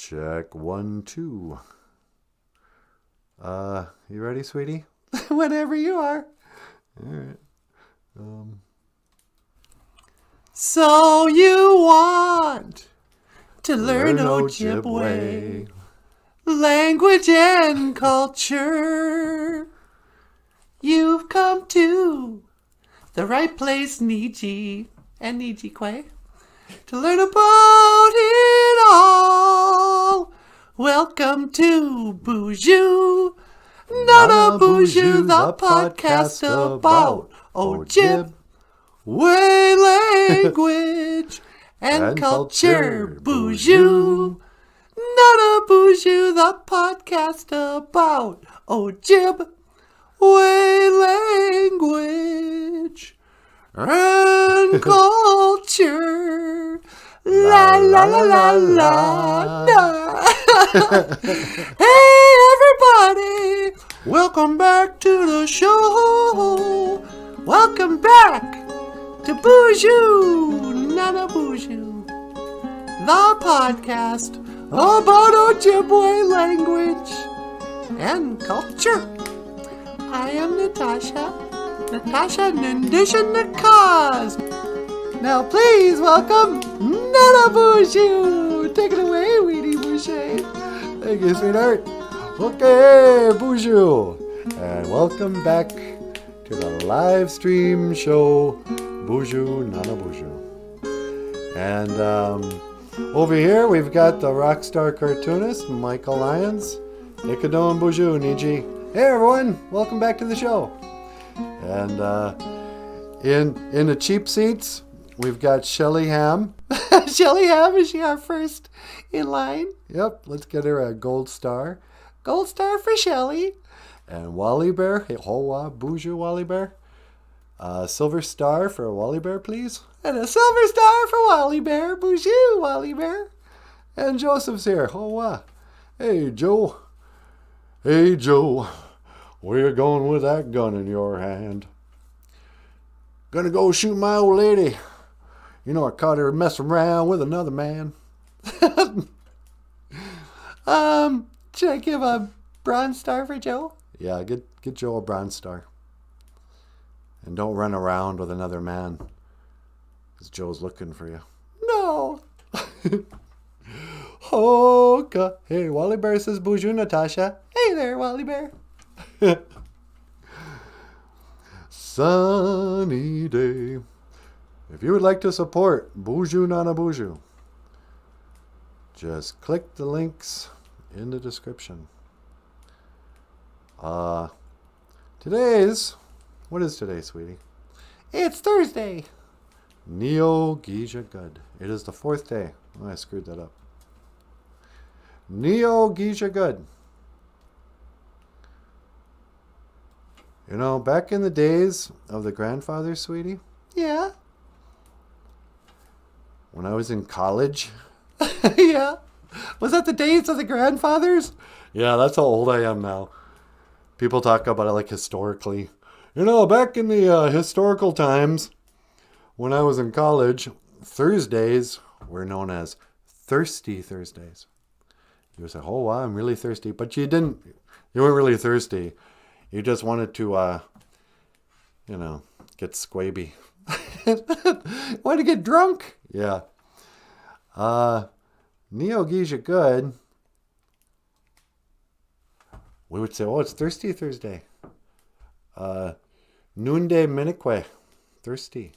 Check 1, 2. You ready, sweetie? Whenever you are. All right. So you want to learn Ojibwe language and culture. You've come to the right place, Niji and Nijikwe, to learn about it all. Welcome to BOOZHOO NANABOOZHOO, the podcast about Ojibwe language and culture. BOOZHOO NANABOOZHOO, the podcast about Ojibwe language and culture. La la la la la la. Hey everybody, welcome back to the show. Welcome back to BOOZHOO NANABOOZHOO, the podcast about Ojibwe language and culture. I am Natasha Nandishanikaz. Now please welcome NANABOOZHOO. Take it away, Weedy Boucher. Thank you, sweetheart. Okay, BOOZHOO. And welcome back to the live stream show, BOOZHOO NANABOOZHOO. And over here, we've got the rock star cartoonist, Michael Lyons. Ikadon BOOZHOO, Niji. Hey everyone, welcome back to the show. And in the cheap seats, we've got Shelly Ham. Shelly Ham, is she our first in line? Yep, let's get her a gold star. Gold star for Shelly. And Wally Bear. Hey, hoa, BOOZHOO Wally Bear. Silver star for Wally Bear, please. And a silver star for Wally Bear. BOOZHOO Wally Bear. And Joseph's here. Hoa. Hey, Joe. Hey, Joe. Where you going with that gun in your hand? Gonna go shoot my old lady. You know I caught her messing around with another man. Should I give a bronze star for Joe? Yeah, get Joe a bronze star. And don't run around with another man, because Joe's looking for you. No. Okay. Hey, Wally Bear says BOOZHOO, Natasha. Hey there, Wally Bear. Sunny day. If you would like to support BOOZHOO NANABOOZHOO, just click the links in the description. What is today, sweetie? It's Thursday. Neo Geisha Good. It is the 4th day. Oh, I screwed that up. Neo Geisha Good. You know, back in the days of the grandfathers, sweetie. Yeah. When I was in college. Yeah. Was that the days of the grandfathers? Yeah, that's how old I am now. People talk about it like historically. You know, back in the historical times, when I was in college, Thursdays were known as Thirsty Thursdays. You would say, oh, wow, I'm really thirsty. But you weren't really thirsty. You just wanted to, get squaby. Want to get drunk? Yeah. Neo Geisha Good. We would say, oh, it's Thirsty Thursday. Noonday Minique. Thirsty.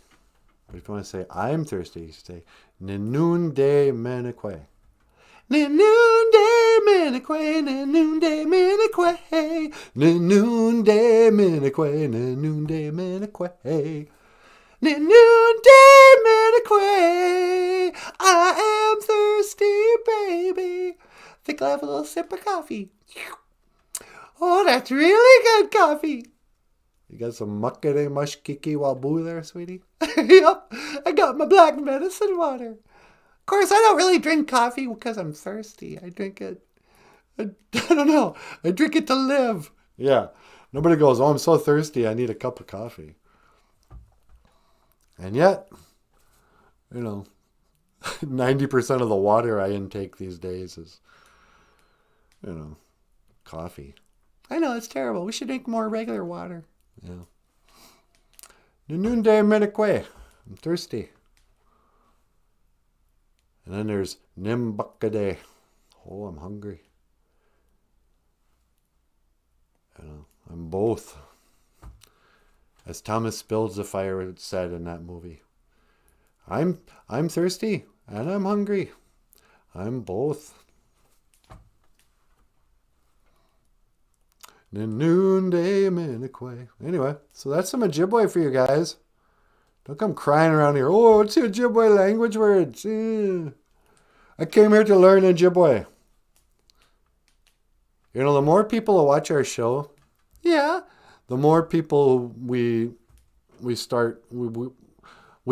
But if you want to say, I'm thirsty, you say, Noonday Minique. Noonday Minique, noonday Minique, Noonday Minique, Noonday Minique. Noonday Minique, I am thirsty, baby. Think I'll have a little sip of coffee. Oh, that's really good coffee. You got some muckety mushkiki waboo there, sweetie? Yep, I got my black medicine water. Of course, I don't really drink coffee because I'm thirsty. I drink it, I don't know, I drink it to live. Yeah, nobody goes, oh, I'm so thirsty, I need a cup of coffee. And yet, 90% of the water I intake these days is, coffee. I know, it's terrible. We should drink more regular water. Yeah. Noonday Minique. I'm thirsty. And then there's Nimbukade. Oh, I'm hungry. I'm both. As Thomas Spills the Fire said in that movie. I'm thirsty and I'm hungry. I'm both. The noonday Minique. Anyway, so that's some Ojibwe for you guys. Don't come crying around here. Oh, what's your Ojibwe language words? I came here to learn Ojibwe. The more people who watch our show, Yeah. the more people we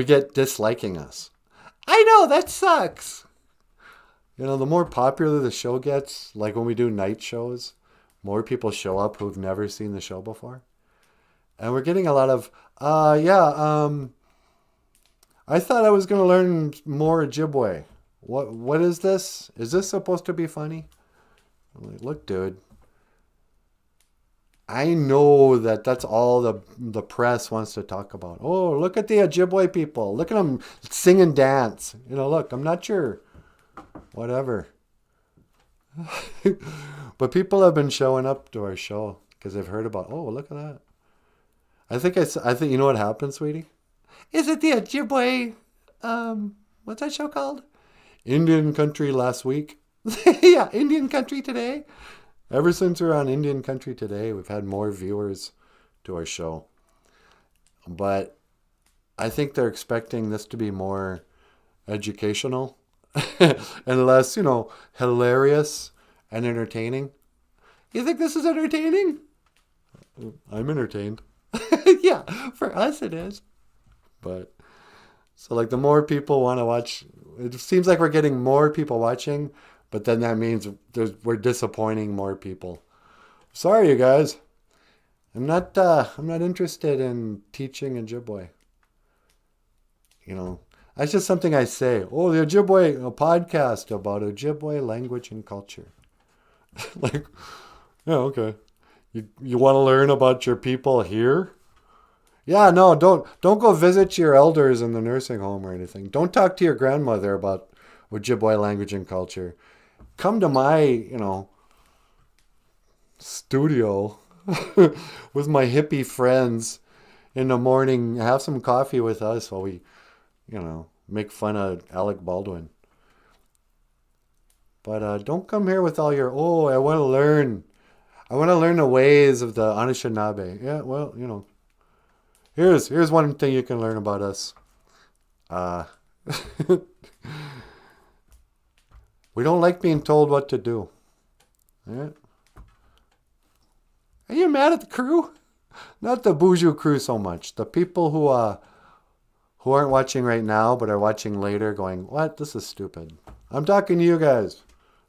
get disliking us. I know, that sucks. The more popular the show gets, like when we do night shows, more people show up who've never seen the show before. And we're getting a lot of, I thought I was going to learn more Ojibwe. What is this? Is this supposed to be funny? I'm like, look, dude. I know that's all the press wants to talk about. Oh, look at the Ojibwe people. Look at them sing and dance. Look, I'm not your whatever. But people have been showing up to our show because they've heard about, oh, look at that. I think you know what happened, sweetie? Is it the Ojibwe, what's that show called? Indian Country Last Week. Yeah, Indian Country Today. Ever since we're on Indian Country Today, we've had more viewers to our show. But I think they're expecting this to be more educational and less, hilarious and entertaining. You think this is entertaining? I'm entertained. Yeah, for us it is. But so like the more people want to watch, it seems like we're getting more people watching, but then that means we're disappointing more people. Sorry, you guys. I'm not interested in teaching Ojibwe. That's just something I say. Oh, the Ojibwe, a podcast about Ojibwe language and culture. Like, yeah, okay. You want to learn about your people here? Yeah, no, don't go visit your elders in the nursing home or anything. Don't talk to your grandmother about Ojibwe language and culture. Come to my, studio with my hippie friends in the morning. Have some coffee with us while we, make fun of Alec Baldwin. But don't come here with all your, I want to learn the ways of the Anishinaabe. Yeah, well, here's one thing you can learn about us. We don't like being told what to do. Yeah. Are you mad at the crew? Not the BOOZHOO crew so much. The people who aren't watching right now but are watching later going, what? This is stupid. I'm talking to you guys.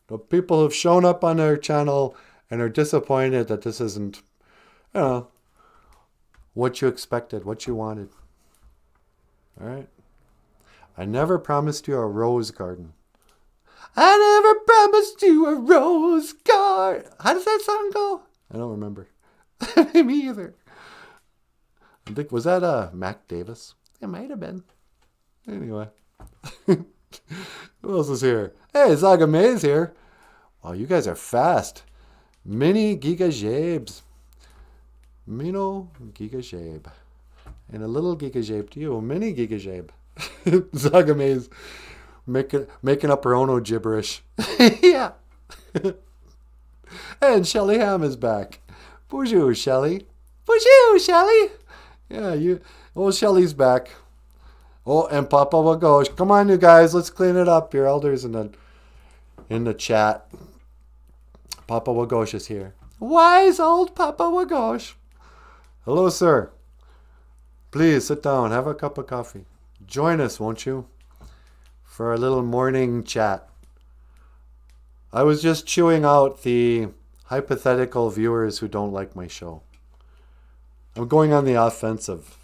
The people who've shown up on our channel and are disappointed that this isn't, what you expected, what you wanted. All right? I never promised you a rose garden. I never promised you a rose garden. How does that song go? I don't remember. Me either. I think, was that Mac Davis? It might have been. Anyway. Who else is here? Hey, Zaga May's here. Wow, you guys are fast. Mini Giga Jabes. Mino Giga Jabe. And a little Giga Jabe to you. Mini Giga Jabe. Zaga May's making up her own OJIBERISH. Yeah. And Shelly Ham is back. BOOZHOO, Shelly. BOOZHOO, Shelly. Yeah, old Shelly's back. Oh, and Papa Wagosh. Come on, you guys. Let's clean it up. Your elders in the chat. Papa Wagosh is here. Wise old Papa Wagosh. Hello, sir. Please sit down. Have a cup of coffee. Join us, won't you? For a little morning chat. I was just chewing out the hypothetical viewers who don't like my show. I'm going on the offensive.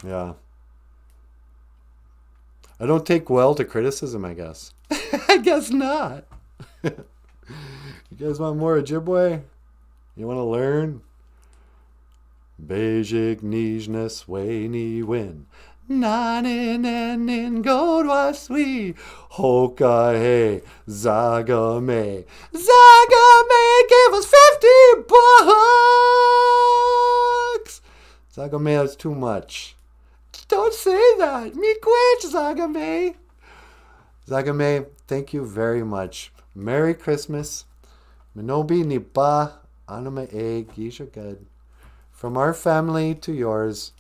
Yeah. I don't take well to criticism, I guess. I guess not. You guys want more Ojibwe? You want to learn? Bejig nijnes way ni win. Nanin and in gold was we. Hoka hey, Zagame. Zagame gave us $50. Zagame, that's too much. Don't say that. Me quit, Zagame. Zagame, thank you very much. Merry Christmas. Minobi ni ba anime e gishagad. From our family to yours,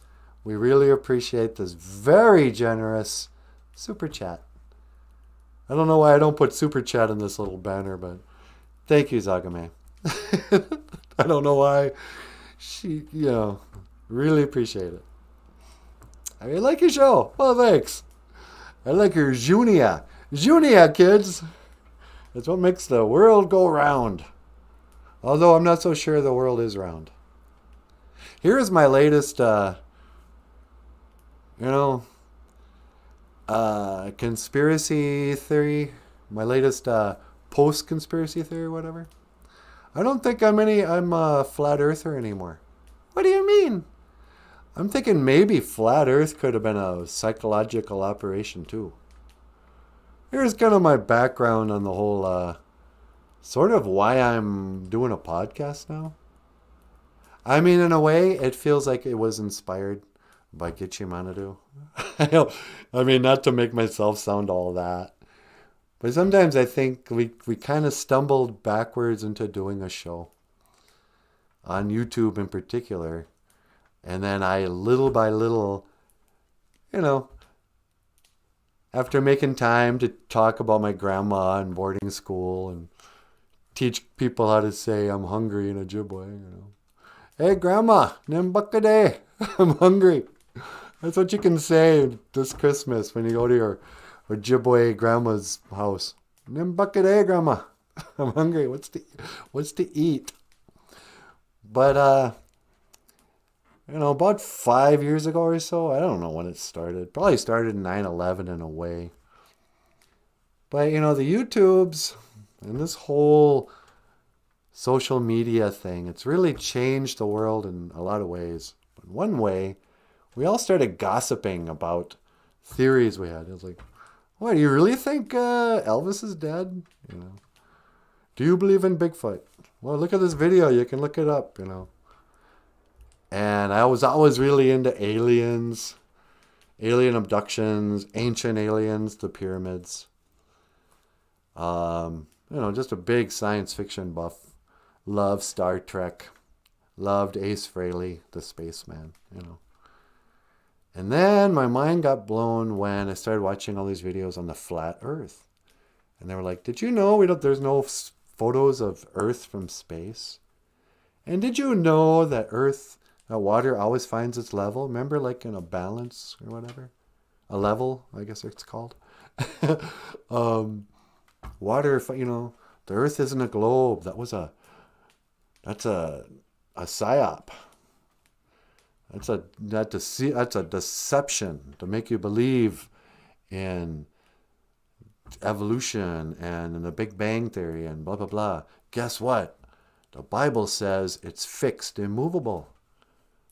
we really appreciate this very generous super chat. I don't know why I don't put super chat in this little banner, but thank you, Zagame. I don't know why. Really appreciate it. I like your show. Well, thanks. I like your Junia. Junia, kids. That's what makes the world go round. Although I'm not so sure the world is round. Here is my latest, conspiracy theory. My latest post-conspiracy theory, whatever. I don't think I'm a flat earther anymore. What do you mean? I'm thinking maybe flat earth could have been a psychological operation too. Here's kind of my background on the whole, sort of why I'm doing a podcast now. I mean, in a way, it feels like it was inspired by Gitche Manadu. I mean, not to make myself sound all that. But sometimes I think we kind of stumbled backwards into doing a show. On YouTube in particular. And then I, little by little, after making time to talk about my grandma and boarding school and teach people how to say I'm hungry in Ojibwe, Hey, Grandma, nimbakade. I'm hungry. That's what you can say this Christmas when you go to your Ojibwe grandma's house. Nimbakade, Grandma. I'm hungry. What's to eat? But, about 5 years ago or so, I don't know when it started. Probably started in 9/11 in a way. But, the YouTubes and this whole social media thing, it's really changed the world in a lot of ways. But one way, we all started gossiping about theories we had. It was like, what, do you really think Elvis is dead? Do you believe in Bigfoot? Well, look at this video. You can look it up, And I was always really into aliens, alien abductions, ancient aliens, the pyramids. Just a big science fiction buff. Loved Star Trek. Loved Ace Frehley, the spaceman, And then my mind got blown when I started watching all these videos on the flat Earth. And they were like, did you know there's no photos of Earth from space? And did you know that water always finds its level? Remember, like in a balance or whatever? A level, I guess it's called. Water, the Earth isn't a globe. That's a psyop. That's a deception to make you believe in evolution and in the Big Bang Theory and blah, blah, blah. Guess what? The Bible says it's fixed, immovable.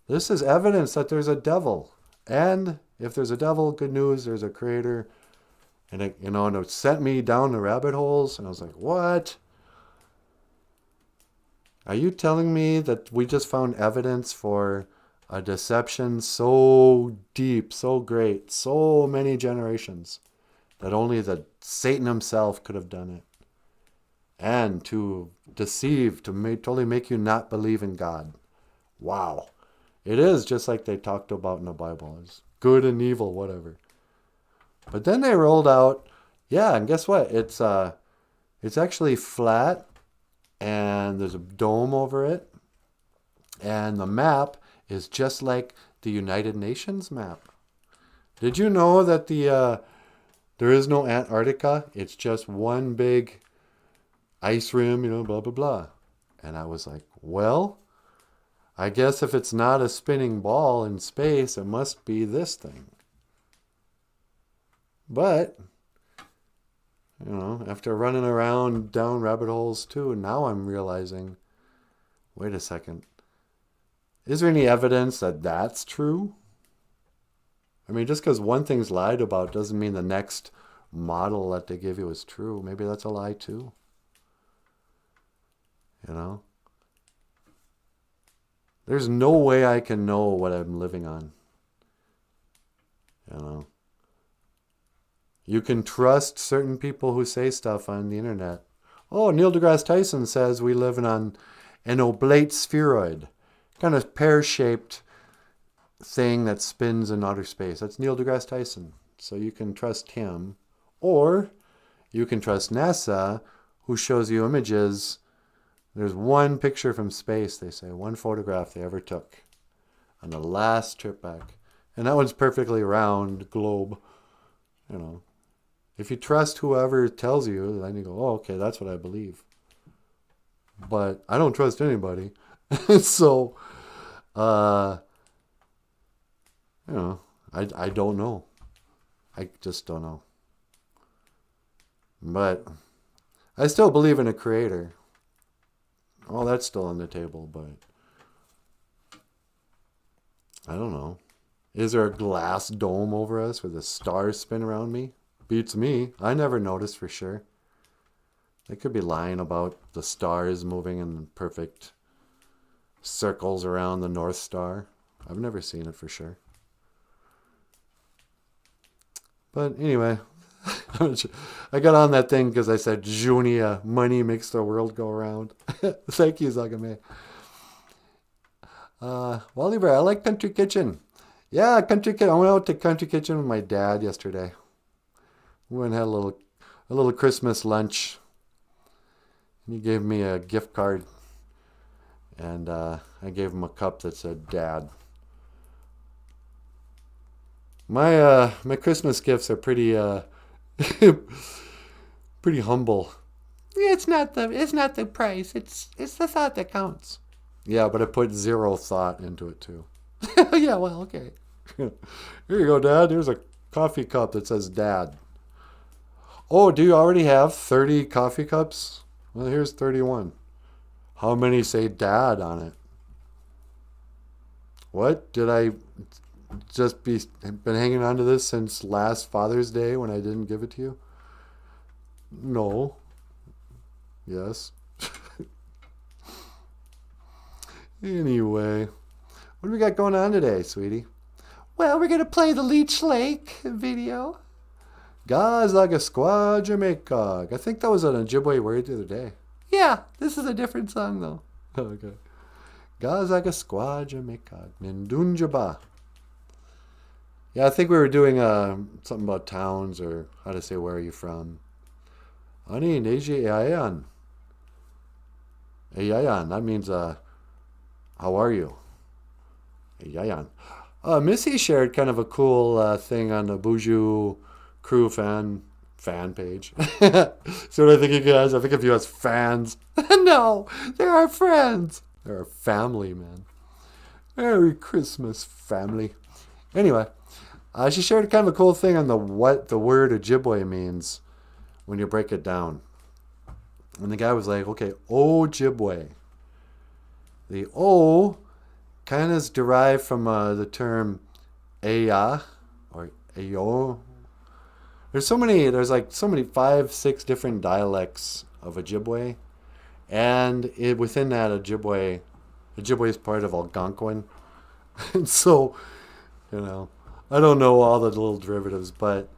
This is evidence that there's a devil. And if there's a devil, good news, there's a creator. And it sent me down the rabbit holes. And I was like, what? Are you telling me that we just found evidence for a deception so deep, so great, so many generations, that only Satan himself could have done it? And to deceive, totally make you not believe in God. Wow. It is just like they talked about in the Bible. It's good and evil, whatever. But then they rolled out, and guess what? It's actually flat, and there's a dome over it. And the map is just like the United Nations map. Did you know that there is no Antarctica? It's just one big ice rim, blah, blah, blah. And I was like, well, I guess if it's not a spinning ball in space, it must be this thing. But, after running around down rabbit holes too, now I'm realizing, wait a second. Is there any evidence that that's true? I mean, just because one thing's lied about doesn't mean the next model that they give you is true. Maybe that's a lie too. There's no way I can know what I'm living on. You can trust certain people who say stuff on the internet. Oh, Neil deGrasse Tyson says we live on an oblate spheroid, kind of pear-shaped thing that spins in outer space. That's Neil deGrasse Tyson. So you can trust him. Or you can trust NASA, who shows you images. There's one picture from space, they say, one photograph they ever took on the last trip back. And that one's perfectly round globe. If you trust whoever tells you, then you go, oh, okay, that's what I believe. But I don't trust anybody. So, I don't know. I just don't know. But I still believe in a creator. Oh, that's still on the table, but I don't know. Is there a glass dome over us where the stars spin around me? Beats me. I never noticed for sure. They could be lying about the stars moving in perfect circles around the North Star. I've never seen it for sure. But anyway, I got on that thing because I said, Junia, money makes the world go around. Thank you, Zagame. Wally, I like Country Kitchen. Yeah, Country Kitchen. I went out to Country Kitchen with my dad yesterday. We went and had a little Christmas lunch. And he gave me a gift card. And I gave him a cup that said Dad. My Christmas gifts are pretty pretty humble. It's not the price. It's the thought that counts. Yeah, but I put zero thought into it too. Yeah, well, okay. Here you go, Dad. Here's a coffee cup that says Dad. Oh, do you already have 30 coffee cups? Well, here's 31. How many say Dad on it? What? Did I just been hanging on to this since last Father's Day when I didn't give it to you? No. Yes. Anyway, what do we got going on today, sweetie? Well, we're going to play the Leech Lake video. Gazaga Squad Jamaica. I think that was an Ojibwe word the other day. Yeah, this is a different song, though. Okay. Gazaga Squad Jamaica. Nindunjaba. Yeah, I think we were doing something about towns or how to say where are you from. Ani Neji Eayan. Eayan. That means how are you? Eayan. Missy shared kind of a cool thing on the BOOZHOO crew fan page. So what I think you guys, I think of you as fans. No, they're our friends. They're our family, man. Merry Christmas, family. Anyway, she shared kind of a cool thing on what the word Ojibwe means when you break it down. And the guy was like, okay, Ojibwe. The O kind of is derived from the term Eya or Eyo. There's so many 5-6 different dialects of Ojibwe. And within that, Ojibwe is part of Algonquin. And so, I don't know all the little derivatives, but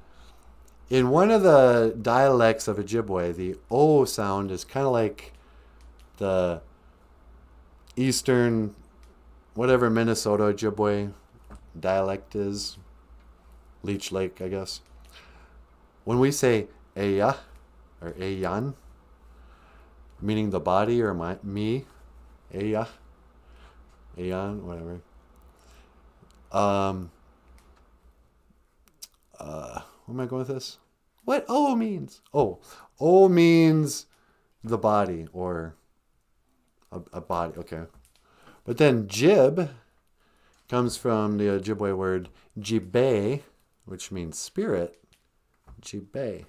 in one of the dialects of Ojibwe, the O sound is kind of like the eastern, whatever Minnesota Ojibwe dialect is. Leech Lake, I guess. When we say Eya or Eyan, meaning the body or me, Eya, Eyan, whatever. Where am I going with this? What O means? Oh, O means the body or a body. Okay. But then Jib comes from the Ojibwe word Jibe, which means spirit. Jibe.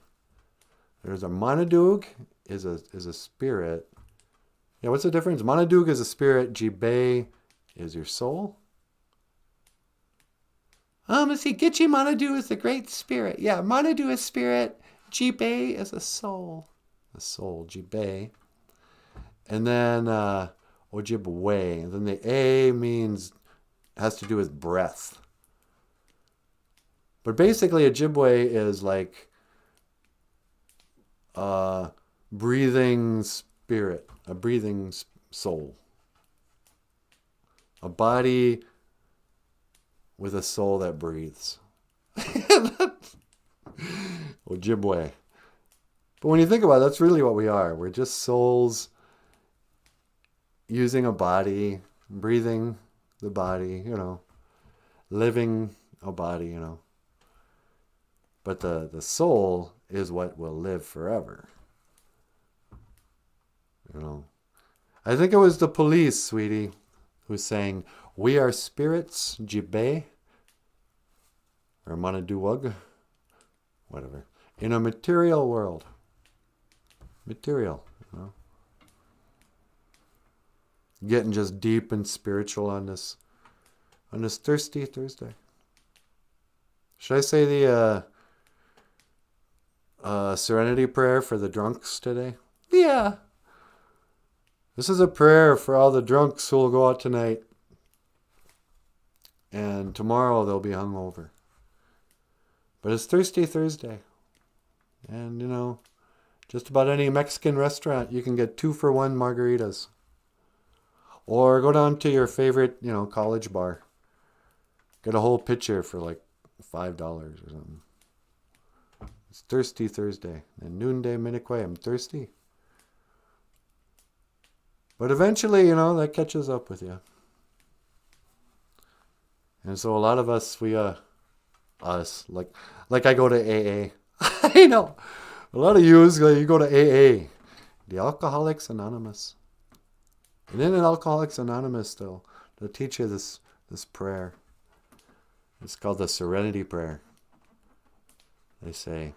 There's a Monadoog is a spirit. Yeah, what's the difference? Monadoog is a spirit. Jibe is your soul. Let's see. Gitchi Monadoo is the great spirit. Yeah, Monadoo is spirit. Jibe is a soul. The soul, Jibe. And then Ojibwe. And then the A has to do with breath. But basically, Ojibwe is like a breathing spirit, a breathing soul. A body with a soul that breathes. Ojibwe. But when you think about it, that's really what we are. We're just souls using a body, breathing the body, living a body, But the soul is what will live forever. I think it was the police, sweetie, who's saying, we are spirits, Jibe, or Manaduwag, whatever, in a material world. Material, Getting just deep and spiritual on this thirsty Thursday. Should I say the Serenity Prayer for the drunks today? Yeah. This is a prayer for all the drunks who will go out tonight. And tomorrow they'll be hungover. But it's Thirsty Thursday. And, just about any Mexican restaurant, you can get 2-for-1 margaritas. Or go down to your favorite, college bar. Get a whole pitcher for like $5 or something. It's Thirsty Thursday. And noonday Minique, I'm thirsty. But eventually, that catches up with you. And so a lot of us, like I go to AA. I know. A lot of you go to AA. The Alcoholics Anonymous. And in Alcoholics Anonymous, they'll teach you this prayer. It's called the Serenity Prayer. They say,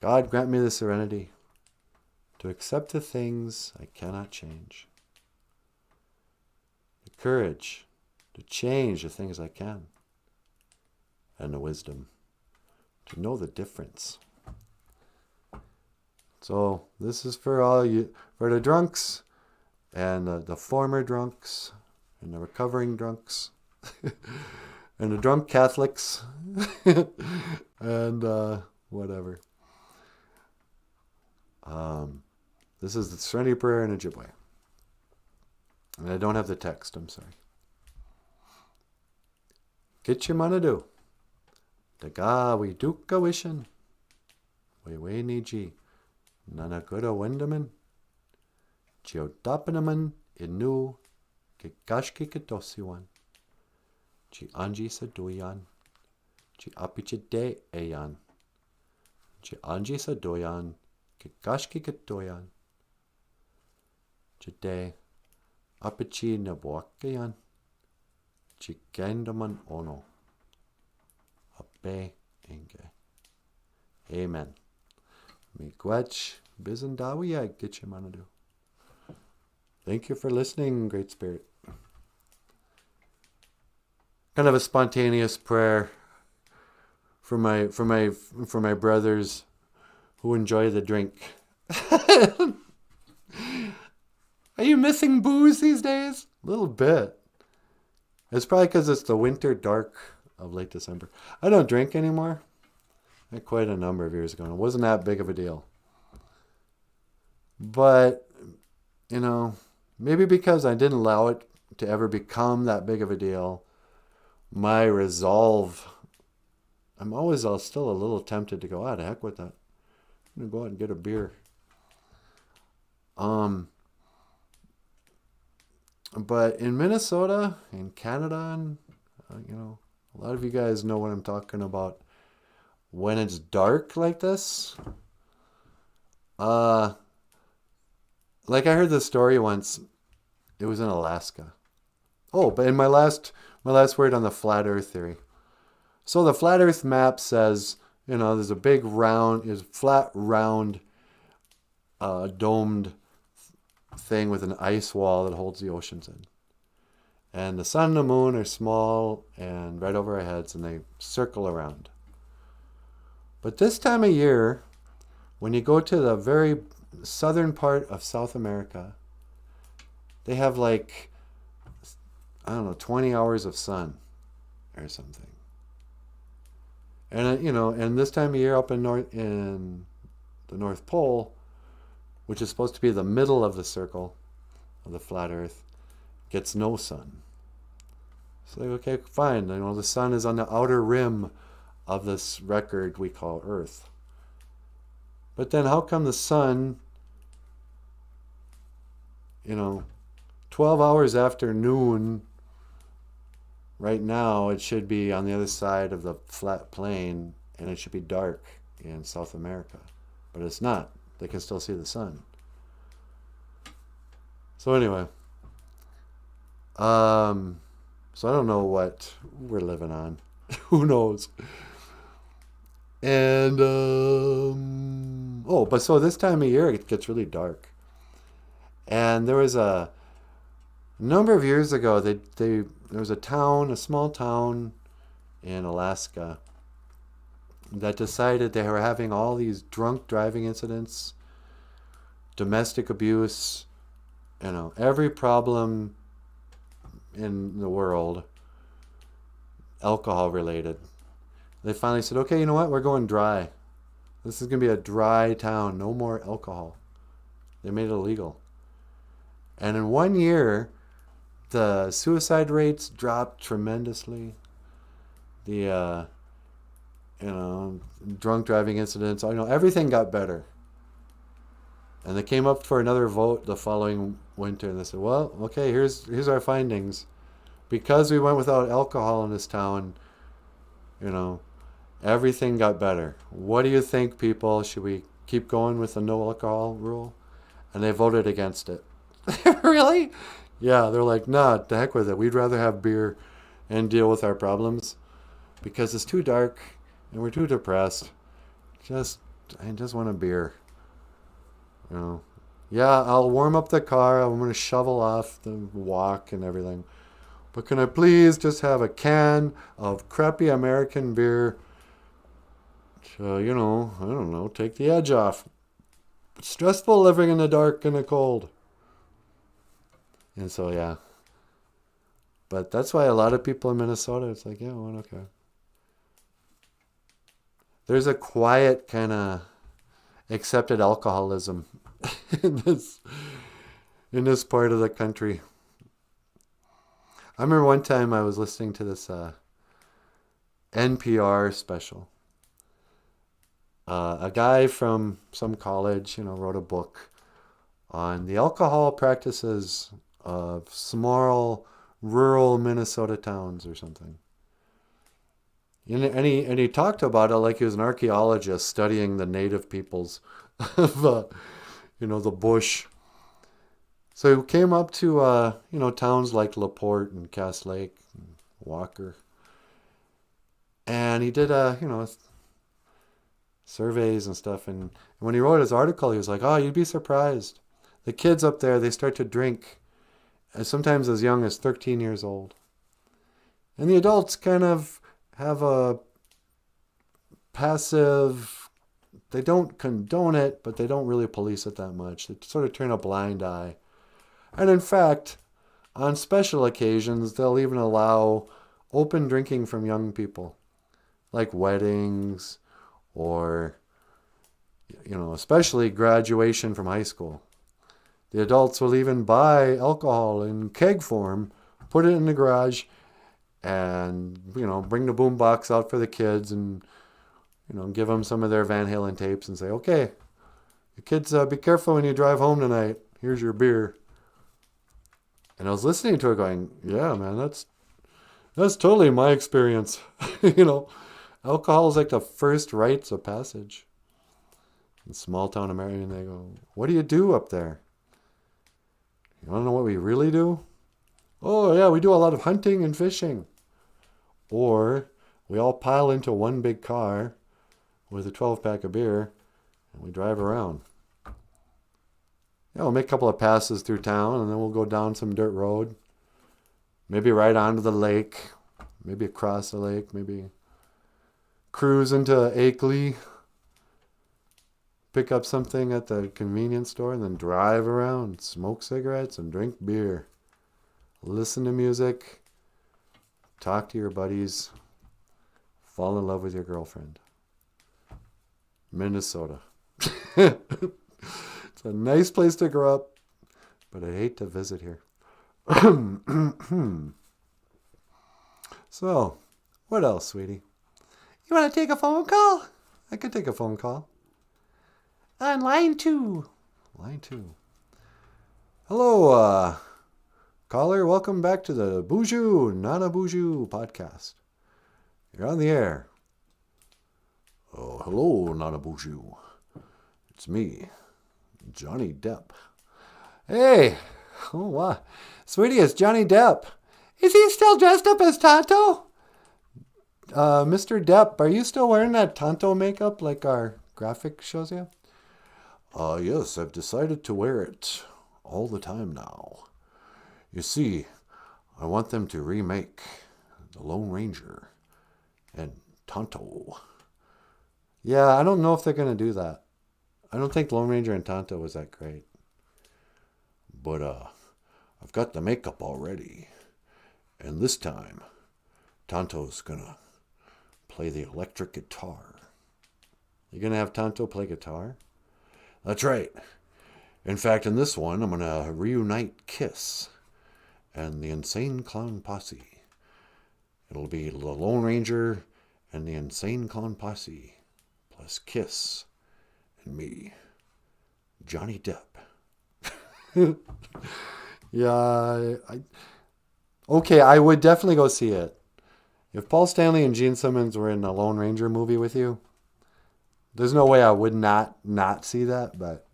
God grant me the serenity to accept the things I cannot change. The courage to change the things I can. And the wisdom to know the difference. So this is for all you, for the drunks and the former drunks and the recovering drunks and the drunk Catholics and whatever. This is the Serenity Prayer in Ojibwe. And I don't have the text, I'm sorry. Gitchi Manadu. Daga we duka wishin. We ni ji. Nana guda wendaman. Geodapanaman inu. Gigashki kadosiwan. Ji anji sadoyan. Ji apiche de eyan. Ji anji sadoyan. Gigashki kadoyan. Ji de apiche nabuakayan. Ji gendaman ono. Abe inge. Amen. Miigwech bizendawiya gitchimanadu. Thank you for listening, Great Spirit. Kind of a spontaneous prayer for my brothers who enjoy the drink. Are you missing booze these days? A little bit. It's probably because it's the winter dark of late December. I don't drink anymore. Quite a number of years ago. It wasn't that big of a deal. But, maybe because I didn't allow it to ever become that big of a deal, my resolve, I'm always still a little tempted to go, the heck with that. I'm going to go out and get a beer. But in Minnesota, in Canada, and, a lot of you guys know what I'm talking about. When it's dark like this, like I heard this story once. It was in Alaska. Oh, but in my last word on the flat Earth theory. So the flat Earth map says there's a big flat, round, domed thing with an ice wall that holds the oceans in. And the sun and the moon are small and right over our heads, and they circle around. But this time of year, when you go to the very southern part of South America, they have 20 hours of sun or something. And and this time of year up in the North Pole, which is supposed to be the middle of the circle of the flat Earth, gets no sun. So okay, fine. The sun is on the outer rim of this record we call Earth. But then how come the sun, 12 hours after noon, right now it should be on the other side of the flat plane, and it should be dark in South America. But it's not. They can still see the sun. So anyway, so I don't know what we're living on. Who knows? And but so this time of year it gets really dark. And there was a number of years ago, there was a small town in Alaska that decided they were having all these drunk driving incidents, domestic abuse, every problem in the world, alcohol related. They finally said, okay, you know what? We're going dry. This is going to be a dry town. No more alcohol. They made it illegal. And in 1 year, the suicide rates dropped tremendously. The, drunk driving incidents, everything got better. And they came up for another vote the following winter, and they said, well, okay, here's our findings. Because we went without alcohol in this town, everything got better. What do you think, people? Should we keep going with the no alcohol rule? And they voted against it. Really? Yeah, they're like, nah, the heck with it. We'd rather have beer and deal with our problems because it's too dark and we're too depressed. I just want a beer. Yeah, I'll warm up the car. I'm going to shovel off the walk and everything. But can I please just have a can of crappy American beer to, I don't know, take the edge off. It's stressful living in the dark and the cold. And so, yeah. But that's why a lot of people in Minnesota, it's like, yeah, well, okay. There's a quiet kind of accepted alcoholism in this part of the country. I remember one time I was listening to this NPR special. A guy from some college, wrote a book on the alcohol practices of small rural Minnesota towns or something. And he talked about it like he was an archaeologist studying the native peoples of the bush. So he came up to towns like LaPorte and Cass Lake and Walker, and he did surveys and stuff. And when he wrote his article, he was like, "Oh, you'd be surprised. The kids up there, they start to drink, sometimes as young as 13 years old, and the adults kind of have a passive. They don't condone it, but they don't really police it that much. They sort of turn a blind eye." And in fact, on special occasions, they'll even allow open drinking from young people, like weddings or, especially graduation from high school. The adults will even buy alcohol in keg form, put it in the garage, and, bring the boombox out for the kids and, give them some of their Van Halen tapes and say, okay, you kids, be careful when you drive home tonight. Here's your beer. And I was listening to it going, yeah, man, that's totally my experience. Alcohol is like the first rites of passage. In small town America, they go, what do you do up there? You want to know what we really do? Oh, yeah, we do a lot of hunting and fishing. Or we all pile into one big car. with a 12-pack of beer, and we drive around. Yeah, we'll make a couple of passes through town, and then we'll go down some dirt road. Maybe right onto the lake. Maybe across the lake. Maybe cruise into Akeley. Pick up something at the convenience store, and then drive around. Smoke cigarettes and drink beer. Listen to music. Talk to your buddies. Fall in love with your girlfriend. Minnesota. It's a nice place to grow up, but I hate to visit here. So, what else, sweetie? You want to take a phone call? I could take a phone call. On line 2. Line 2. Hello, caller. Welcome back to the BOOZHOO NANABOOZHOO podcast. You're on the air. Oh, hello, NANABOOZHOO. It's me, Johnny Depp. Hey! Oh, wow. Sweetie, it's Johnny Depp. Is he still dressed up as Tonto? Mr. Depp, are you still wearing that Tonto makeup like our graphic shows you? Yes, I've decided to wear it all the time now. You see, I want them to remake The Lone Ranger and Tonto. Yeah, I don't know if they're going to do that. I don't think Lone Ranger and Tonto was that great. But I've got the makeup already. And this time, Tonto's going to play the electric guitar. You're going to have Tonto play guitar? That's right. In fact, in this one, I'm going to reunite Kiss and the Insane Clown Posse. It'll be the Lone Ranger and the Insane Clown Posse, plus Kiss and me, Johnny Depp. Yeah, okay, I would definitely go see it. If Paul Stanley and Gene Simmons were in a Lone Ranger movie with you, there's no way I would not see that, but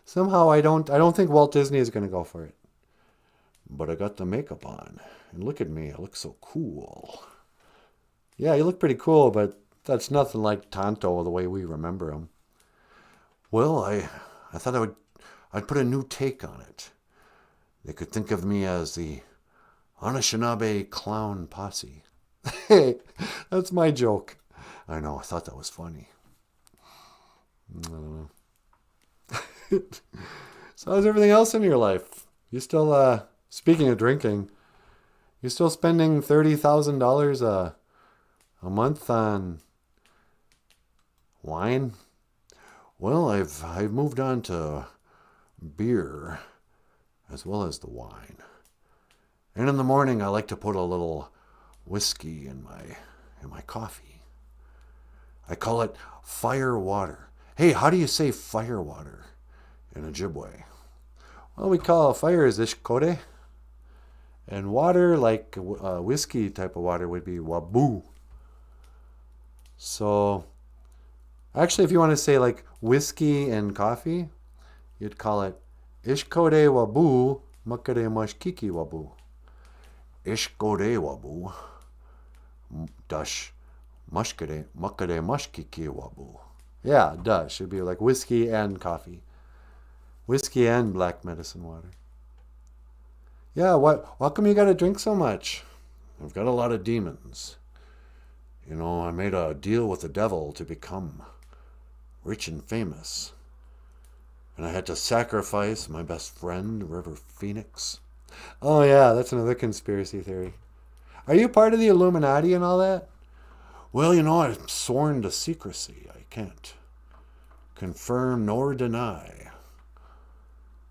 somehow I don't think Walt Disney is going to go for it. But I got the makeup on, and look at me, I look so cool. Yeah, you look pretty cool, but that's nothing like Tonto the way we remember him. Well, I thought I'd put a new take on it. They could think of me as the Anishinaabe Clown Posse. Hey, that's my joke. I know, I thought that was funny. I don't know. So how's everything else in your life? You still, speaking of drinking, you still spending $30,000 a month on wine? Well, I've moved on to beer as well as the wine. And in the morning, I like to put a little whiskey in my coffee. I call it fire water. Hey, how do you say fire water in Ojibwe? Well, we call fire is ishkode, and water, like whiskey type of water, would be waboo. So, actually, if you want to say like whiskey and coffee, you'd call it ishkode waboo makare mashkiki waboo. Ishkode waboo dash mashkare makare mashkiki waboo. Yeah, dash should be like whiskey and coffee. Whiskey and black medicine water. Yeah, how come you gotta drink so much? I've got a lot of demons. You know, I made a deal with the devil to become rich and famous. And I had to sacrifice my best friend, River Phoenix. Oh yeah, that's another conspiracy theory. Are you part of the Illuminati and all that? Well, you know, I'm sworn to secrecy. I can't confirm nor deny.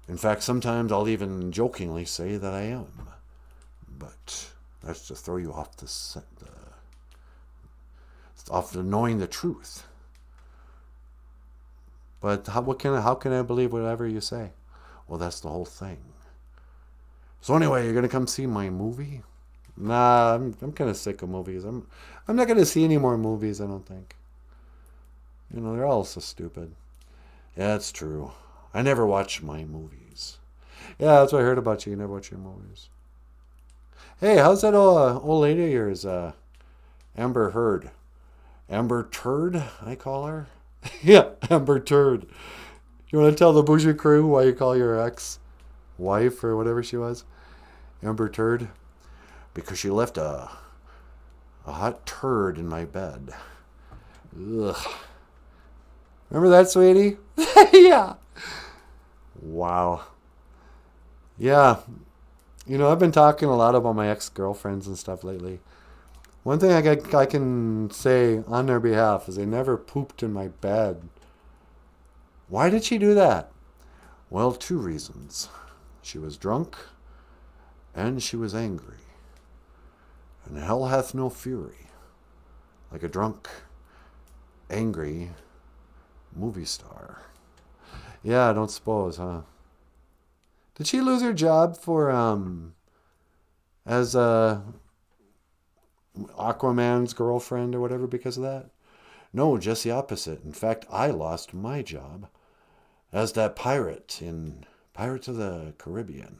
In fact, sometimes I'll even jokingly say that I am. But that's to throw you off off the knowing the truth. But how can I believe whatever you say? Well, that's the whole thing. So anyway, you're gonna come see my movie? Nah, I'm kind of sick of movies. I'm not gonna see any more movies. I don't think. You know, they're all so stupid. Yeah, it's true. I never watch my movies. Yeah, that's what I heard about you. You never watch your movies. Hey, how's that old lady of yours Amber Heard. Amber Turd, I call her. Yeah, Amber Turd. You want to tell the Boozhoo crew why you call your ex-wife or whatever she was Amber Turd? Because she left a hot turd in my bed. Ugh. Remember that, sweetie? Yeah. Wow. Yeah. You know, I've been talking a lot about my ex-girlfriends and stuff lately. One thing I can say on their behalf is they never pooped in my bed. Why did she do that? Well, 2 reasons. She was drunk and she was angry. And hell hath no fury like a drunk, angry movie star. Yeah, I don't suppose, huh? Did she lose her job for, as Aquaman's girlfriend or whatever because of that? No, just the opposite. In fact, I lost my job as that pirate in Pirates of the Caribbean.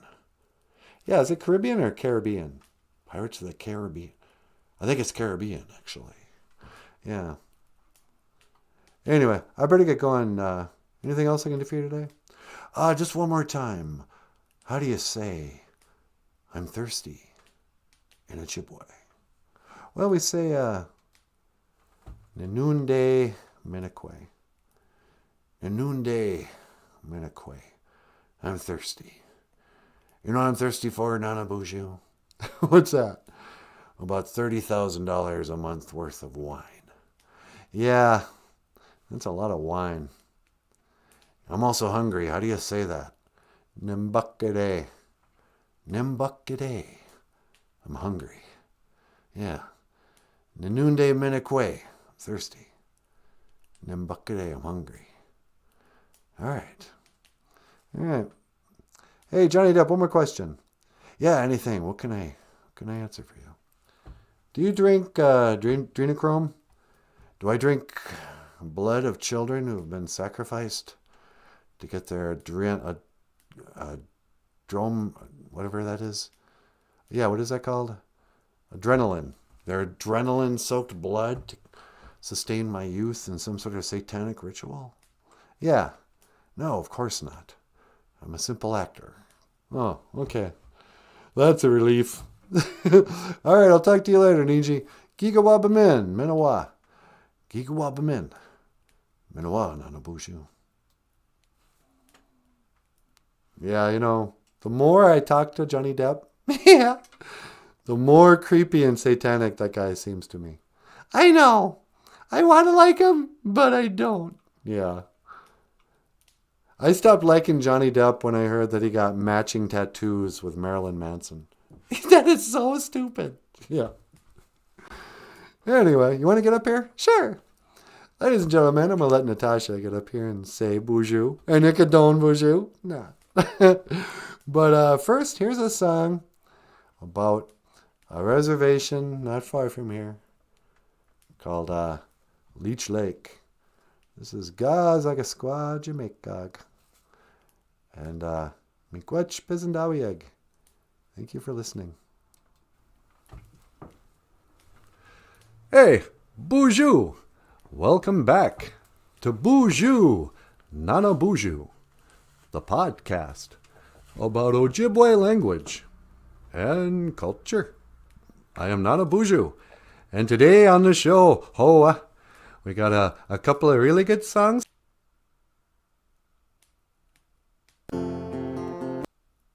Yeah, is it Caribbean or Caribbean? Pirates of the Caribbean. I think it's Caribbean, actually. Yeah. Anyway, I better get going. Anything else I can do for you today? Just one more time. How do you say, I'm thirsty in Ojibwe? Well, we say, Nanunde Minakwe. Nanunde Minakwe. I'm thirsty. You know what I'm thirsty for, NanaBOOZHOO? What's that? About $30,000 a month worth of wine. Yeah, that's a lot of wine. I'm also hungry. How do you say that? Nimbukade. Nimbukade. I'm hungry. Yeah. Nanunde Minakwe. Thirsty. Nimbukade. I'm hungry. All right. Hey, Johnny Depp, one more question. Yeah, anything. What can I answer for you? Do you drink adrenochrome? Do I drink blood of children who have been sacrificed to get their whatever that is? Yeah, what is that called? Adrenaline. Their adrenaline-soaked blood to sustain my youth in some sort of satanic ritual? Yeah. No, of course not. I'm a simple actor. Oh, okay. That's a relief. All right, I'll talk to you later, Niji. Gigawabamin, Minawa. Gigawabamin. Minawa, NanaBOOZHOO. Yeah, you know, the more I talk to Johnny Depp, Yeah. the more creepy and satanic that guy seems to me. I know. I want to like him, but I don't. Yeah. I stopped liking Johnny Depp when I heard that he got matching tattoos with Marilyn Manson. That is so stupid. Yeah. Anyway, you want to get up here? Sure. Ladies and gentlemen, I'm going to let Natasha get up here and say Boozhoo. And you condone Boozhoo. Nah. But first, here's a song about a reservation not far from here called Leech Lake. This is Gazagaskwa Jamaica. And Miigwech Pizendawieg. Thank you for listening. Hey, Boozhoo! Welcome back to BOOZHOO NANABOOZHOO, the podcast about Ojibwe language and culture. I am NanaBOOZHOO, and today on the show, we got a couple of really good songs.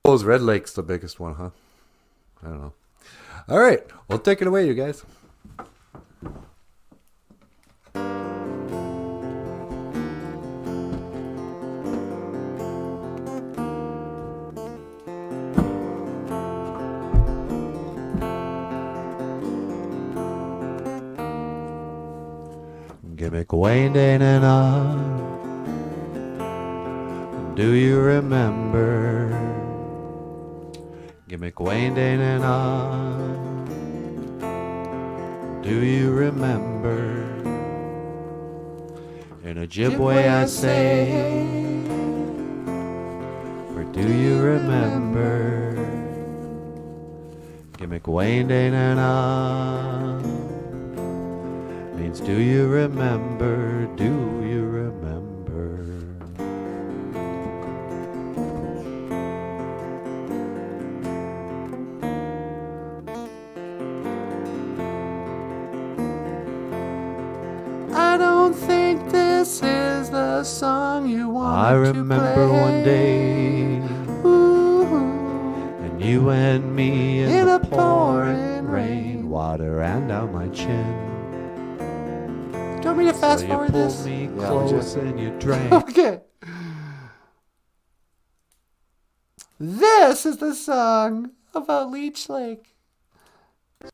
Suppose Red Lake's the biggest one, huh? I don't know. All right, well, take it away, you guys. Gimmick Wayne and do you remember? Gimmick Wayne and do you remember? In Ojibwe I say, or do you remember? Gimmick Wayne and means do you remember, do you remember? I don't think this is the song you want I remember one day, and you and me in the pouring rain, water ran down my chin. Do you want me to fast So forward you pulled this? me close and you drank. Okay. This is the song about Leech Lake.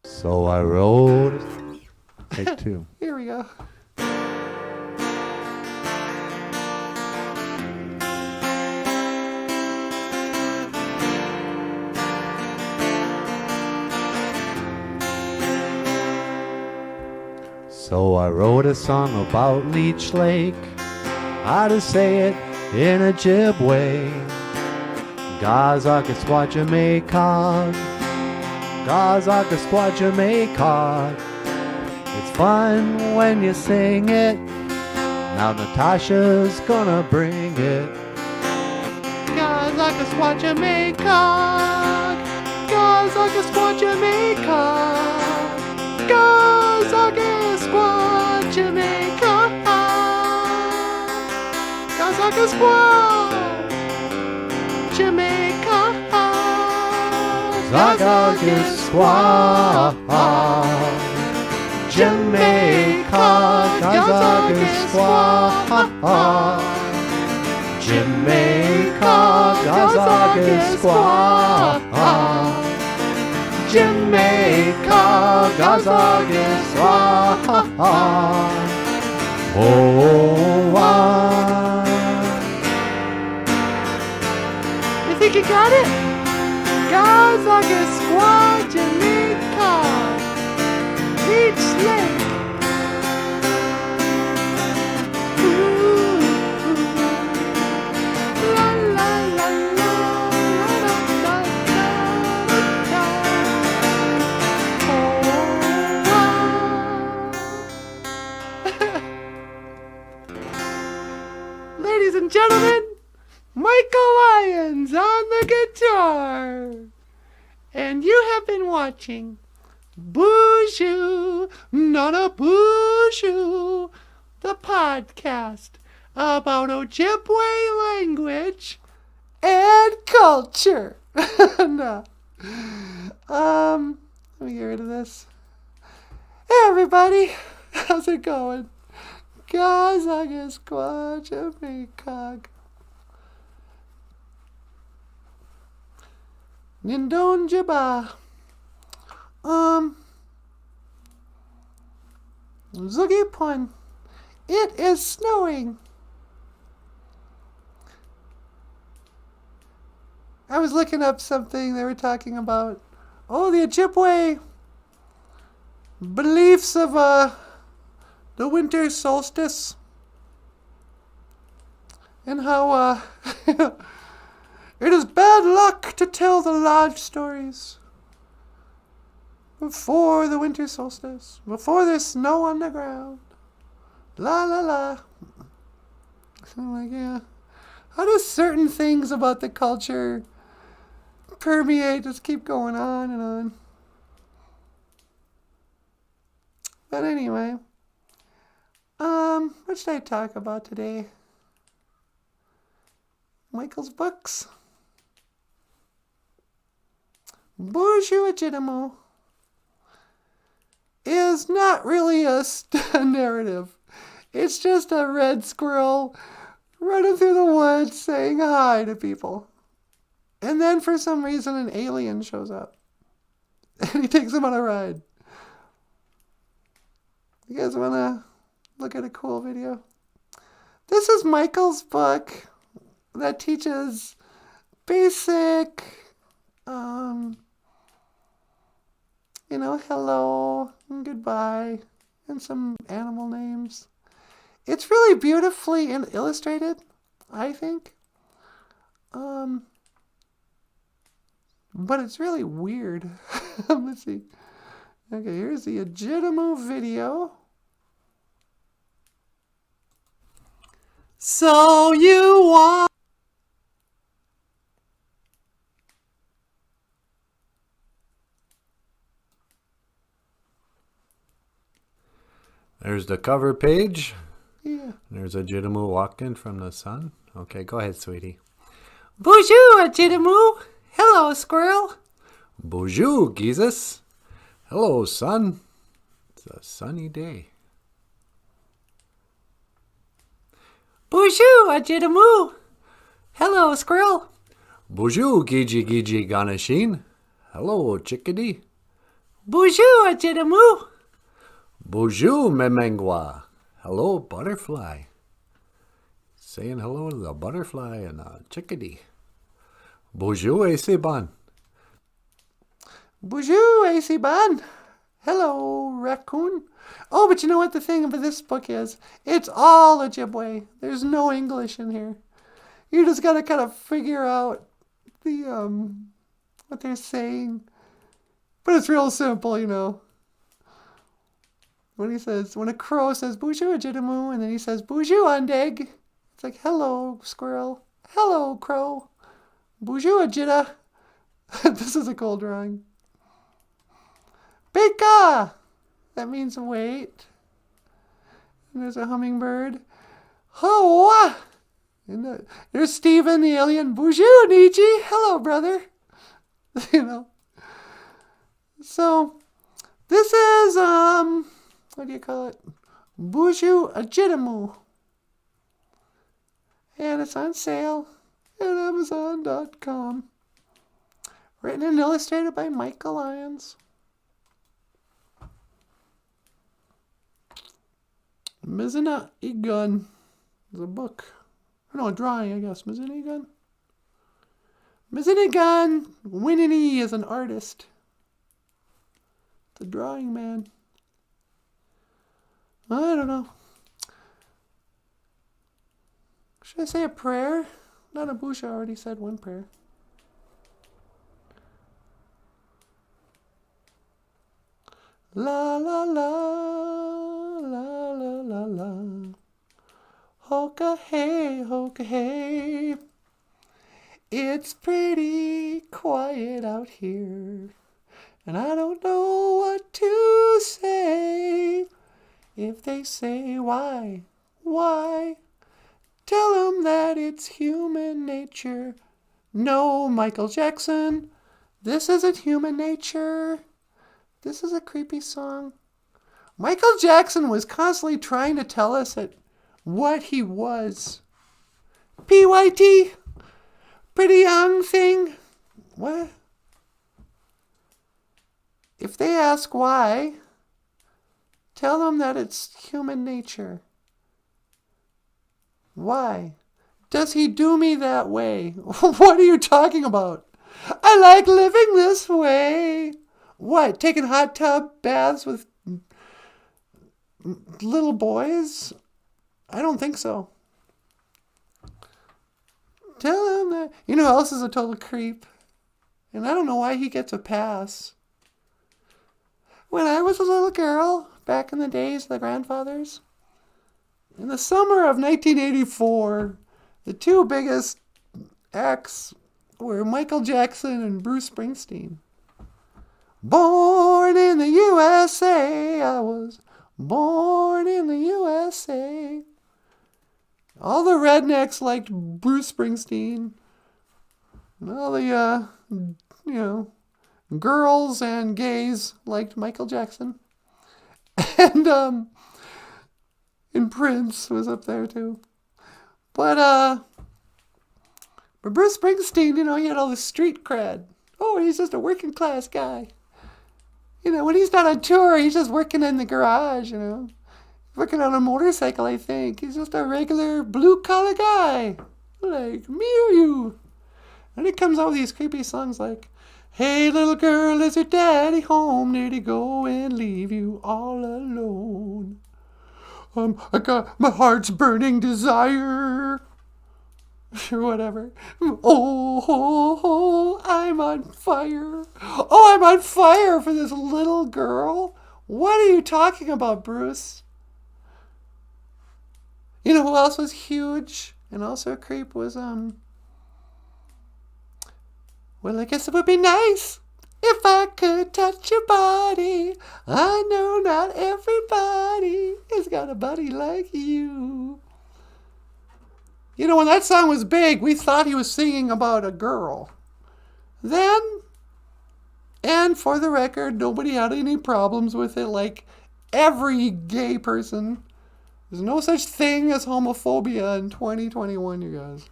So I wrote. Take two. Here we go. So I wrote a song about Leech Lake, how to say it in a jib way. Gazakasquatchamaycog, Gazakasquatchamaycog. It's fun when you sing it. Now Natasha's gonna bring it. Gazakasquatchamaycog, Gazakasquatchamaycog, Gazakasquatchamaycog, Gazakasquatchamaycog, Gazakasquatchamaycog, Jamaica, Gazakasquatchamaycog, Jamaica, Gazakasquatchamaycog, Jamaica, Gazakasquatchamaycog. Oh, You think you got it? Gazakasquatchamaycog, Leech Lake. La la la la la la la la. Ladies and gentlemen, Michael Lyons on the guitar. And you have been watching BOOZHOO NANABOOZHOO, the podcast about Ojibwe language and culture. No. Let me get rid of this. Hey everybody, how's it going? Gazakasquatchamaycog. Nindonjaba. Zugipon. It is snowing. I was looking up something they were talking about. Oh, the Ojibwe beliefs of the winter solstice. And how it is bad luck to tell the large stories before the winter solstice, before there's snow on the ground. La la la. So I'm like, yeah. How do certain things about the culture permeate, just keep going on and on? But anyway, what should I talk about today? Michael's books. BOOZHOO Agitamo is not really a narrative. It's just a red squirrel running through the woods saying hi to people. And then for some reason an alien shows up. And he takes him on a ride. You guys want to look at a cool video? This is Michael's book that teaches basic, hello and goodbye and some animal names. It's really beautifully illustrated, I think. But it's really weird. Let's see. Okay, here's the Agitamo video. So you want... There's the cover page. Yeah. There's a Jidamu walking from the sun. Okay, go ahead, sweetie. Bonjour, Jidamu. Hello, squirrel. Bonjour, Jesus. Hello, sun. It's a sunny day. Bonjour, Jidamu. Hello, squirrel. Bonjour, Gigi Gigi Ganeshin. Hello, chickadee. Bonjour, Jidamu. Bonjour, Memengwa. Hello, butterfly. Saying hello to the butterfly and the chickadee. Bonjour, Esiban. Bonjour, Esiban. Hello, raccoon. Oh, but you know what the thing about this book is? It's all Ojibwe. There's no English in here. You just gotta kind of figure out the what they're saying. But it's real simple, you know. When a crow says bonjour, Jidamu, and then he says bonjour, Andeg. It's like, hello, squirrel. Hello, crow. Bonjour, Jida. This is a cool drawing. Beka! That means wait. And there's a hummingbird. Hoa! And there's Steven the alien. Bonjour, Niji. Hello, brother. You know. So, this is, what do you call it? BOOZHOO Jidamu. And it's on sale at Amazon.com. Written and illustrated by Michael Lyons. Mizina Igun is a book. No, a drawing, I guess. Mizina Igun. Mizina Igun Winnie is an artist. The drawing man. I don't know. Should I say a prayer? Nanaboozhoo already said one prayer. La la la la la la la. Hoka hey. It's pretty quiet out here, and I don't know what to say. If they say why, tell them that it's human nature. No, Michael Jackson, this isn't human nature. This is a creepy song. Michael Jackson was constantly trying to tell us what he was. PYT, pretty young thing. What? If they ask why, tell them that it's human nature. Why? Does he do me that way? What are you talking about? I like living this way. What? Taking hot tub baths with little boys? I don't think so. Tell him that. You know who else is a total creep? And I don't know why he gets a pass. When I was a little girl, back in the days of the grandfathers, in the summer of 1984, the two biggest acts were Michael Jackson and Bruce Springsteen. Born in the USA, I was born in the USA. All the rednecks liked Bruce Springsteen. All the, girls and gays liked Michael Jackson. And Prince was up there too. But Bruce Springsteen, he had all this street cred. Oh, he's just a working class guy. When he's not on tour, he's just working in the garage, Working on a motorcycle, I think. He's just a regular blue-collar guy. Like me or you. And he comes out with these creepy songs like, hey, little girl, is your daddy home? Did he go and leave you all alone? I got my heart's burning desire. Or whatever. Oh, I'm on fire. Oh, I'm on fire for this little girl. What are you talking about, Bruce? You know who else was huge and also a creep was, well, I guess it would be nice if I could touch your body. I know not everybody has got a body like you. You know, when that song was big, we thought he was singing about a girl. Then, and for the record, nobody had any problems with it, like every gay person. There's no such thing as homophobia in 2021, you guys.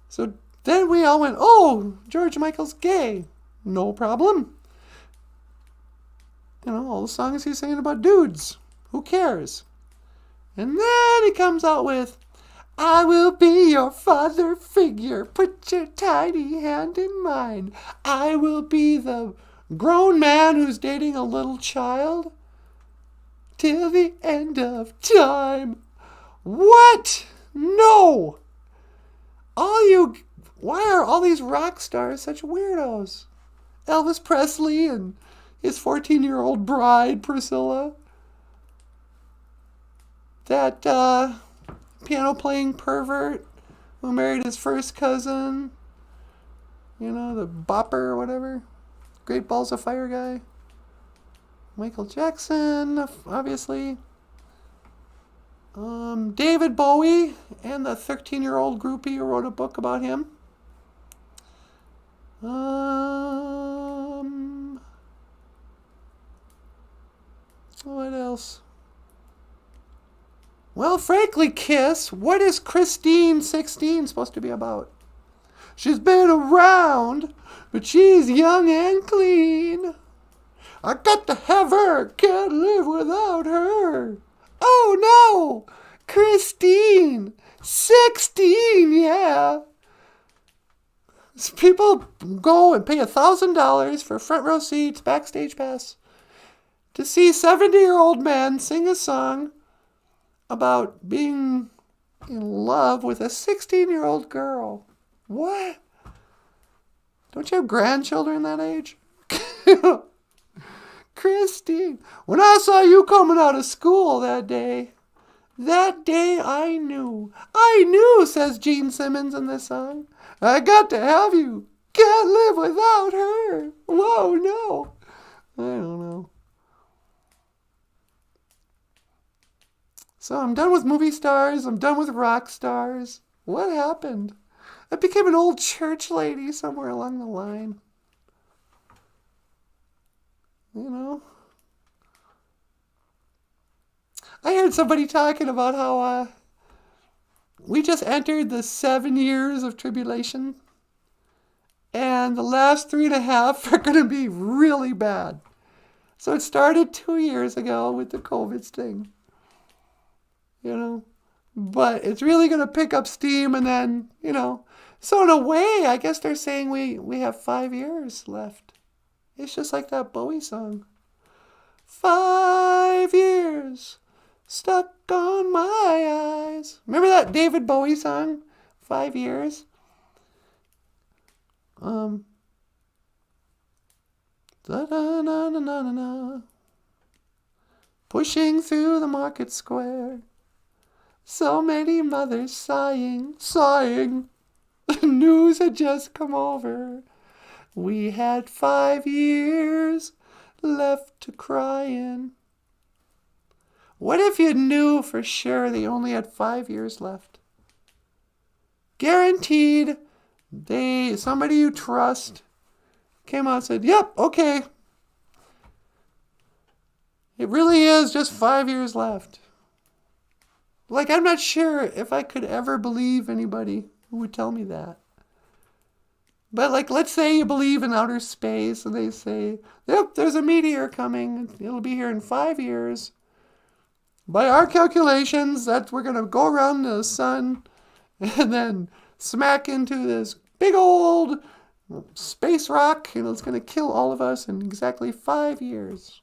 So then we all went, oh, George Michael's gay. No problem. You know, all the songs he's singing about dudes. Who cares? And then he comes out with, I will be your father figure. Put your tiny hand in mine. I will be the grown man who's dating a little child till the end of time. What? No. Why are all these rock stars such weirdos? Elvis Presley and his 14-year-old bride, Priscilla. That piano-playing pervert who married his first cousin. You know, the bopper or whatever. Great Balls of Fire guy. Michael Jackson, obviously. David Bowie and the 13-year-old groupie who wrote a book about him. What else? Well, frankly, Kiss, what is Christine 16 supposed to be about? She's been around, but she's young and clean. I got to have her, can't live without her. Oh no, Christine 16, yeah. People go and pay $1,000 for front row seats, backstage pass, to see 70-year-old men sing a song about being in love with a 16-year-old girl. What? Don't you have grandchildren that age? Christine, when I saw you coming out of school that day I knew, says Gene Simmons in this song. I got to have you. Can't live without her. Whoa, no. I don't know. So I'm done with movie stars. I'm done with rock stars. What happened? I became an old church lady somewhere along the line. You know? I heard somebody talking about how we just entered the 7 years of tribulation. And the last 3.5 are going to be really bad. So it started 2 years ago with the COVID thing. You know? But it's really going to pick up steam and then, you know. So in a way, I guess they're saying we have 5 years left. It's just like that Bowie song. 5 years stuck on my eyes. Remember that David Bowie song? 5 years. Da-da-na-na-na-na. Pushing through the market square. So many mothers sighing. The news had just come over. We had 5 years left to cry in. What if you knew for sure they only had 5 years left? Guaranteed, somebody you trust came out and said, yep, okay. It really is just 5 years left. Like, I'm not sure if I could ever believe anybody who would tell me that. But, like, let's say you believe in outer space and they say, yep, there's a meteor coming. It'll be here in 5 years. By our calculations, we're going to go around the sun and then smack into this big old space rock, and it's going to kill all of us in exactly 5 years.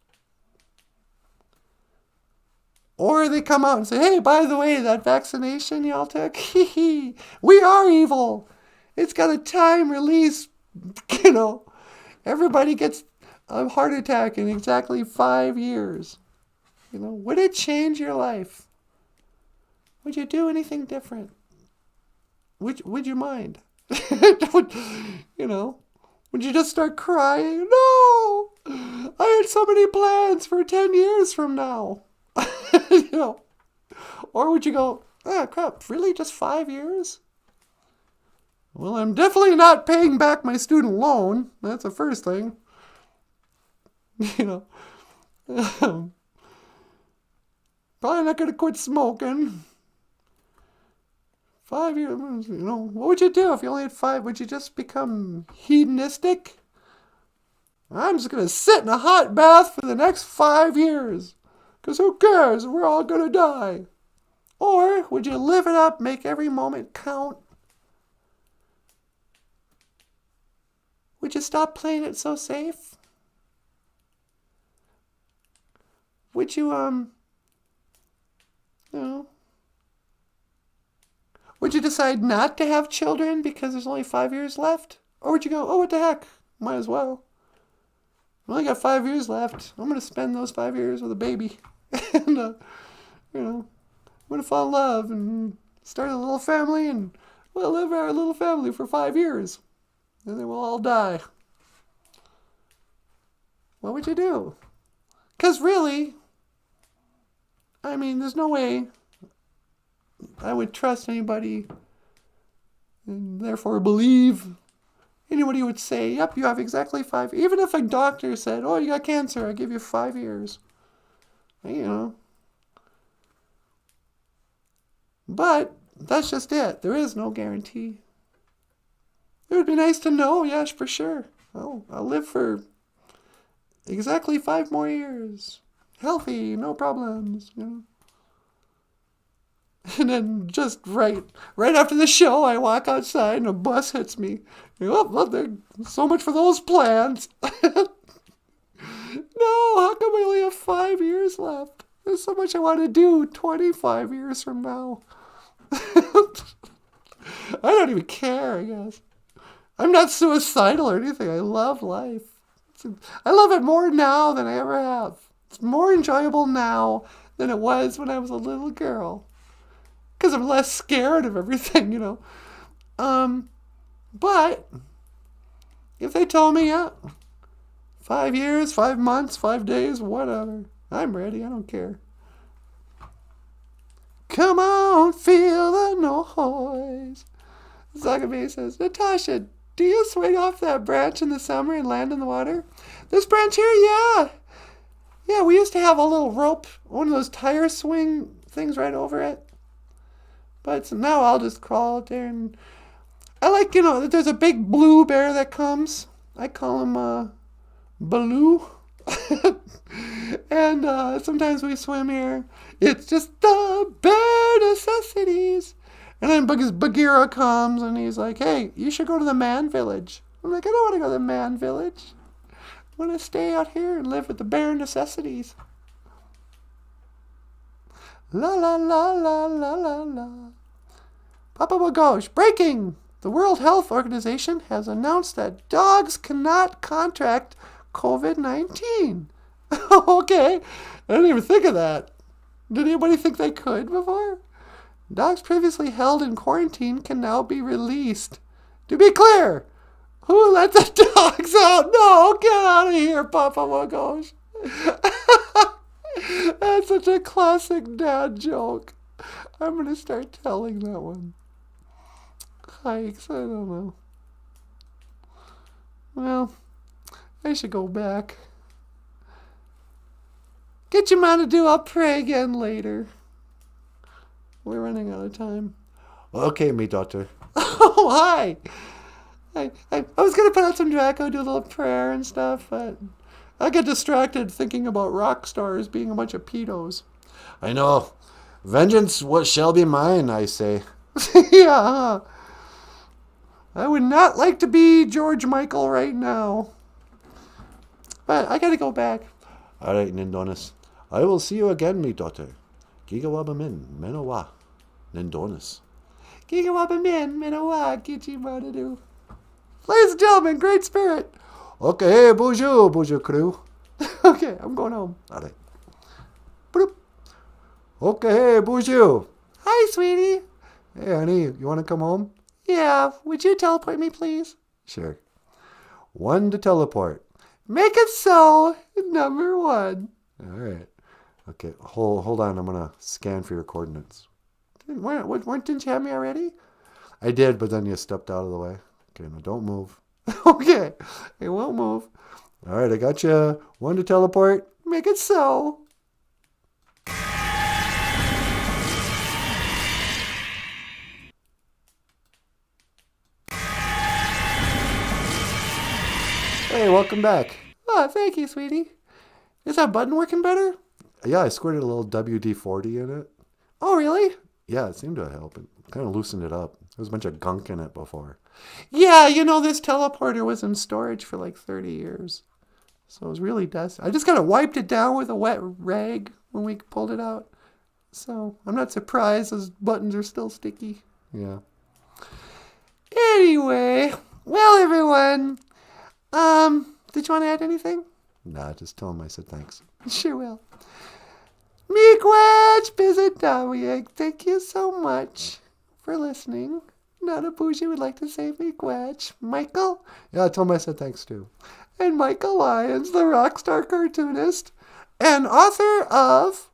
Or they come out and say, hey, by the way, that vaccination y'all took, we are evil. It's got a time release, you know. Everybody gets a heart attack in exactly 5 years. You know, would it change your life? Would you do anything different? Would you mind? You know, would you just start crying? No! I had so many plans for 10 years from now. You know, or would you go, ah, crap, really? Just 5 years? Well, I'm definitely not paying back my student loan. That's the first thing. You know, probably not going to quit smoking. 5 years, you know, what would you do if you only had 5? Would you just become hedonistic? I'm just going to sit in a hot bath for the next 5 years. Because who cares? We're all going to die. Or would you live it up, make every moment count? Would you stop playing it so safe? Would you, you know, would you decide not to have children because there's only 5 years left? Or would you go, oh, what the heck? Might as well. I only got 5 years left. I'm going to spend those 5 years with a baby. And, you know, I'm going to fall in love and start a little family, and we'll live our little family for 5 years. And then we'll all die. What would you do? Because really, I mean, there's no way I would trust anybody and therefore believe anybody would say, yep, you have exactly 5. Even if a doctor said, oh, you got cancer, I'll give you 5 years. You know. But that's just it. There is no guarantee. It would be nice to know, yes, for sure. Oh, I'll live for exactly 5 more years. Healthy, no problems, you know. And then just right after the show, I walk outside and a bus hits me. Oh, well, so much for those plans. No, how come we only have 5 years left? There's so much I want to do 25 years from now. I don't even care, I guess. I'm not suicidal or anything. I love life. I love it more now than I ever have. It's more enjoyable now than it was when I was a little girl. Because I'm less scared of everything, you know. But if they told me, yeah, 5 years, 5 months, 5 days, whatever, I'm ready. I don't care. Come on, feel the noise. Zagabe says, Natasha, do you swing off that branch in the summer and land in the water? This branch here, yeah. Yeah, we used to have a little rope, one of those tire swing things right over it. But now I'll just crawl out there, and I like, you know, there's a big blue bear that comes. I call him Baloo. And sometimes we swim here. It's just the bare necessities. And then Bagheera comes and he's like, hey, you should go to the man village. I'm like, I don't want to go to the man village. I want to stay out here and live with the bare necessities. La la la la la la la. Papa Wagosh, breaking! The World Health Organization has announced that dogs cannot contract COVID-19. Okay, I didn't even think of that. Did anybody think they could before? Dogs previously held in quarantine can now be released. To be clear, who let the dogs out? No, get out of here, Papa Wagosh. That's such a classic dad joke. I'm going to start telling that one. Hikes, I don't know. Well, I should go back. Get your man to do, I'll pray again later. We're running out of time. Okay, me daughter. Oh, hi. I was going to put out some Draco, do a little prayer and stuff, but I get distracted thinking about rock stars being a bunch of pedos. I know. Vengeance what shall be mine, I say. Yeah, huh? I would not like to be George Michael right now. But I got to go back. All right, Nindonis. I will see you again, me daughter. Gigawabamin, Menowa, Nindonis. Gigawabamin, Menowa, Gichimanadu. Ladies and gentlemen, great spirit. Okay, BOOZHOO crew. Okay, I'm going home. All right. Boop. Okay, BOOZHOO. Hi, Hi, sweetie. Hey, honey, you want to come home? Yeah, would you teleport me, please? Sure. 1 to teleport. Make it so. Number 1. All right. Okay, hold on. I'm going to scan for your coordinates. Didn't you have me already? I did, but then you stepped out of the way. Okay, now don't move. Okay, I won't move. All right, I got you. 1 to teleport. Make it so. Hey, welcome back. Oh, thank you, sweetie. Is that button working better? Yeah, I squirted a little WD-40 in it. Oh, really? Yeah, it seemed to help. It kind of loosened it up. There was a bunch of gunk in it before. Yeah, this teleporter was in storage for like 30 years. So it was really dusty. I just kind of wiped it down with a wet rag when we pulled it out. So I'm not surprised those buttons are still sticky. Yeah. Anyway, well, everyone, did you want to add anything? Nah, just tell him I said thanks. Sure will. Miigwech Bizadawieg, thank you so much for listening. Nanaboozhoo would like to say miigwech. Michael? Yeah, tell him I said thanks too. And Michael Lyons, the rock star cartoonist and author of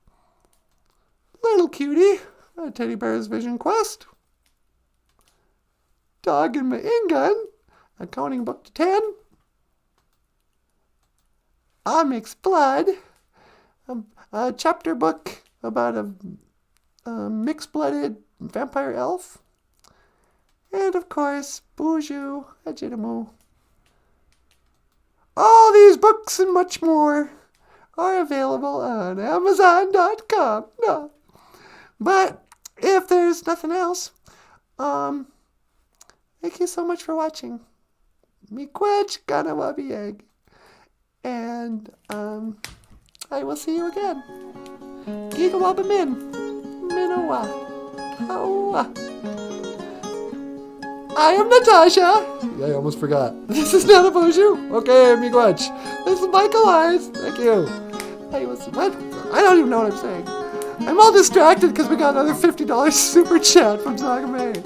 Little Cutie, a Teddy Bear's Vision Quest, Dog and My Gun, a counting book to 10, Mix Blood, a chapter book about a mixed-blooded vampire elf, and of course, BOOZHOO, a Jidamu. All these books and much more are available on Amazon.com. No. But if there's nothing else, thank you so much for watching. Miigwech Ganawabieg. And I will see you again. Gigawabamin. Minowa. Hawa. I am Natasha. Yeah, I almost forgot. This is Nanaboozhoo. Okay, miigwech. This is Michael Lyons. Thank you. What? I don't even know what I'm saying. I'm all distracted because we got another $50 super chat from Zagame.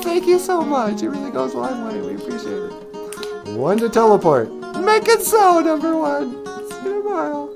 Thank you so much. It really goes a long way. We appreciate it. 1 to teleport. Make it so, number 1. See you tomorrow.